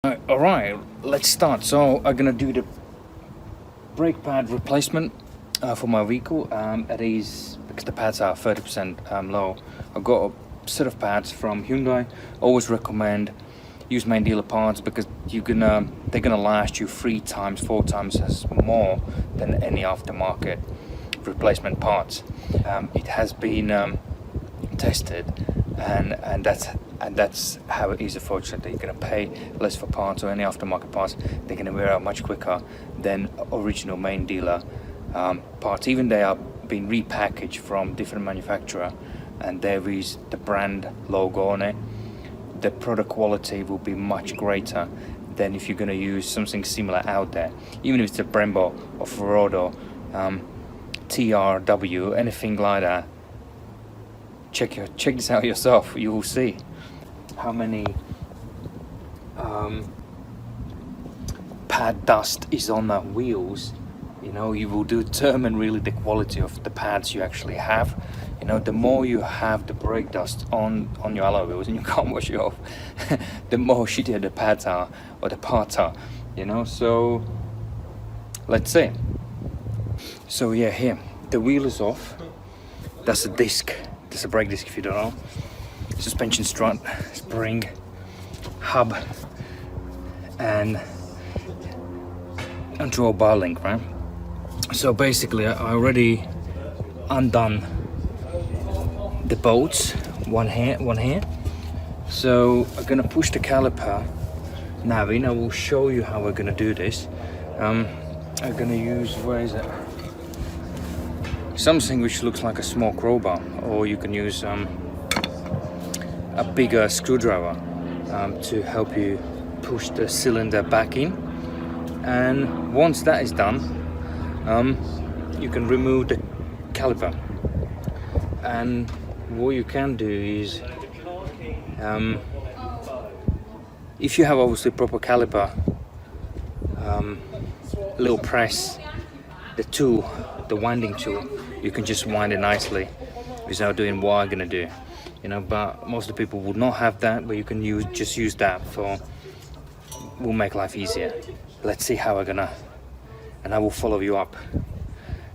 Alright, let's start. So I'm gonna do the brake pad replacement for my vehicle. It is because the pads are 30% low. I've got a set of pads from Hyundai. Always recommend use main dealer parts because they're gonna last you 3 times, 4 times as more than any aftermarket replacement parts. It has been tested, and that's how it is. Unfortunately, you're gonna pay less for parts or any aftermarket parts. They're gonna wear out much quicker than original main dealer parts. Even they are being repackaged from different manufacturer, and there is the brand logo on it. The product quality will be much greater than if you're gonna use something similar out there. Even if it's a Brembo or Ferrado, TRW, anything like that. Check this out yourself. You will see how many pad dust is on the wheels. You know, you will determine really the quality of the pads you actually have. You know, the more you have the brake dust on your alloy wheels and you can't wash it off, the more shittier the pads are or the parts are. You know, so let's see. So yeah, here the wheel is off. That's a disc. That's a brake disc if you don't know. Suspension strut, spring, hub, and draw bar link, right? So basically I already undone the bolts, one here. So I'm gonna push the caliper now in. I will show you how we're gonna do this. I'm gonna use, where is it? Something which looks like a small crowbar, or you can use a bigger screwdriver to help you push the cylinder back in. And once that is done, you can remove the caliper. And what you can do is, if you have obviously proper caliper, little press, the tool, the winding tool, you can just wind it nicely without doing what I'm gonna do. You know, but most of the people would not have that, but you can just use that will make life easier. Let's see how we're gonna, and I will follow you up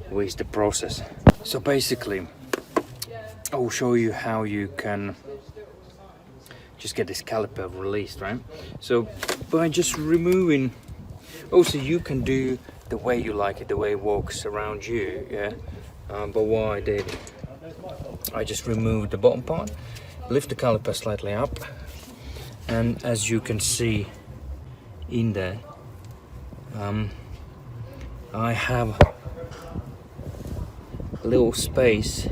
with the process. So basically I will show you how you can just get this caliper released, right? So by just removing, also you can do the way you like it, the way it walks around you, yeah. But what I did, I just removed the bottom part, lift the caliper slightly up, and as you can see in there, I have a little space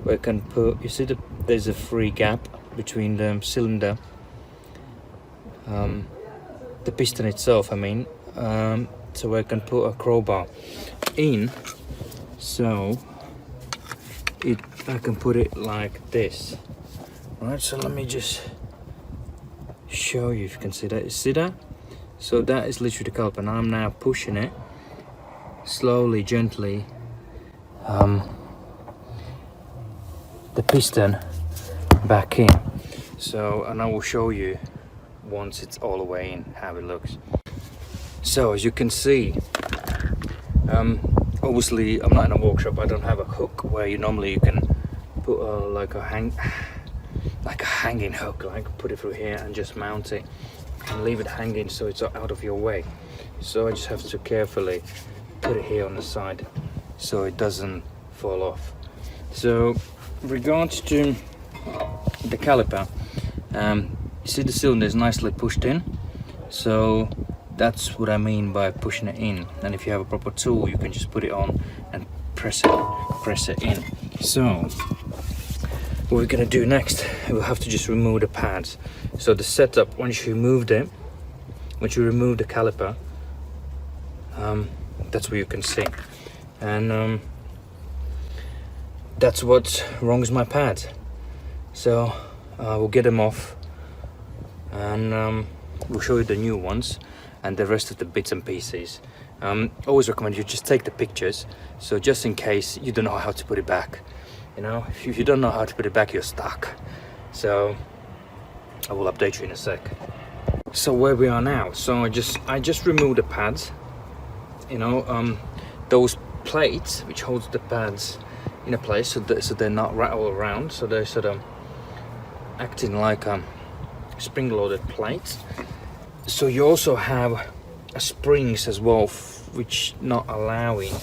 where I can put, you see there's a free gap between the cylinder, the piston itself, I mean, so I can put a crowbar in, so I can put it like this. Right, so let me just show you if you can see that. You see that? So that is literally the caliper, and I'm now pushing it slowly, gently, the piston back in. So, and I will show you once it's all the way in how it looks. So as you can see, obviously I'm not in a workshop. I don't have a hook where you can put like a hanging hook, like put it through here and just mount it and leave it hanging so it's out of your way. So I just have to carefully put it here on the side so it doesn't fall off. So regards to the caliper, you see the cylinder is nicely pushed in, so that's what I mean by pushing it in. And if you have a proper tool, you can just put it on and press it in. So what we're gonna do next, we'll have to just remove the pads. So the setup, once you remove the caliper, that's what you can see. And that's what's wrong with my pads. So we'll get them off, and we'll show you the new ones and the rest of the bits and pieces. Always recommend you just take the pictures, so just in case you don't know how to put it back. You know, if you don't know how to put it back, you're stuck. So I will update you in a sec. So where we are now, so I just removed the pads, you know, those plates which holds the pads in a place, so they're not rattle around, so they're sort of acting like spring-loaded plates. So you also have springs as well, which not allowing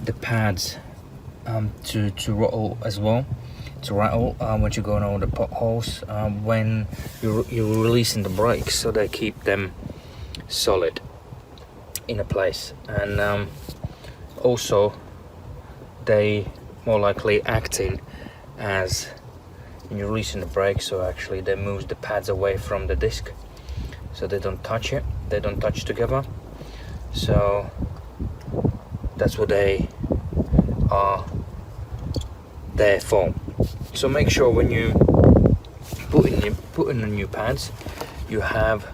the pads to rattle as well, when you're going over the potholes when you're releasing the brakes, so they keep them solid in a place. And also they more likely acting as when you're releasing the brakes, so actually they move the pads away from the disc so they don't touch it, they don't touch together. So that's what they are there for. So make sure when you put in the new pads, you have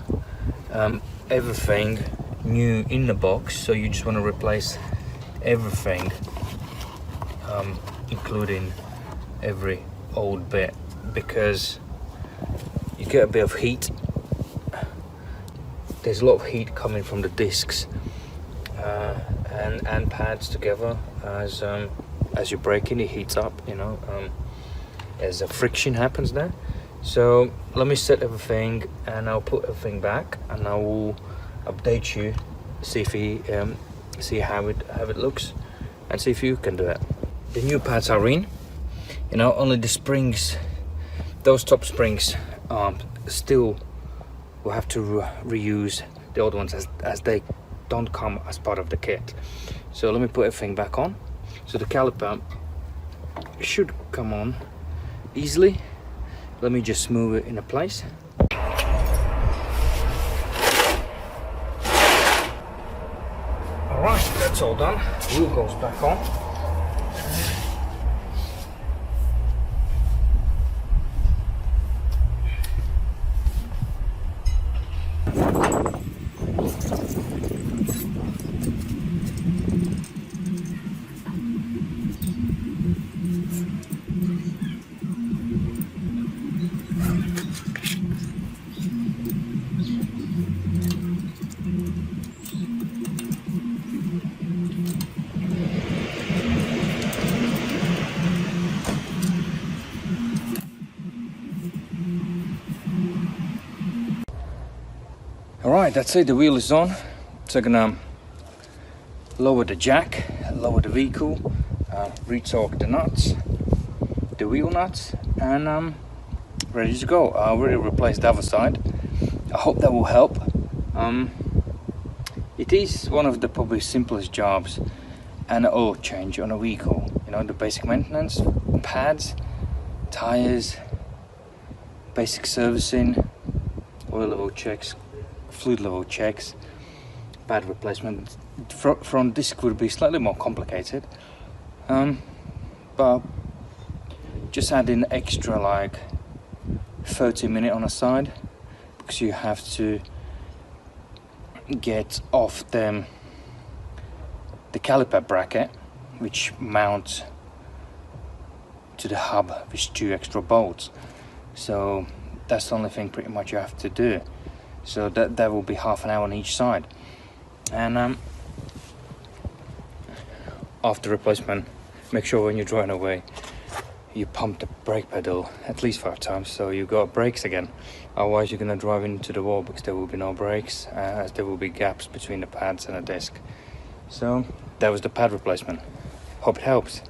everything new in the box. So you just want to replace everything, including every old bit, because you get a bit of heat. There's a lot of heat coming from the discs and pads together as you're braking. It heats up, you know, as a friction happens there. So let me set everything and I'll put everything back and I will update you, see how it looks and see if you can do it. The new pads are in, you know, only the springs, those top springs still will have to reuse the old ones as they don't come as part of the kit. So let me put everything back on. So the caliper should come on easily. Let me just move it in place. Alright, that's all done. Wheel goes back on. Alright, that's it, the wheel is on. So I'm gonna lower the jack, lower the vehicle, retorque the nuts, the wheel nuts, and I'm ready to go. I already replaced the other side. I hope that will help. It is one of the probably simplest jobs and an oil change on a vehicle. You know, the basic maintenance, pads, tires, basic servicing, oil level checks, fluid level checks, pad replacement. Front disc would be slightly more complicated, but just add in extra like 30 minutes on a side, because you have to get off the caliper bracket which mounts to the hub with 2 extra bolts. So that's the only thing pretty much you have to do. So that will be half an hour on each side. And after replacement, make sure when you're driving away you pump the brake pedal at least 5 times so you got brakes again. Otherwise you're gonna drive into the wall because there will be no brakes, as there will be gaps between the pads and the disc. So that was the pad replacement. Hope it helps.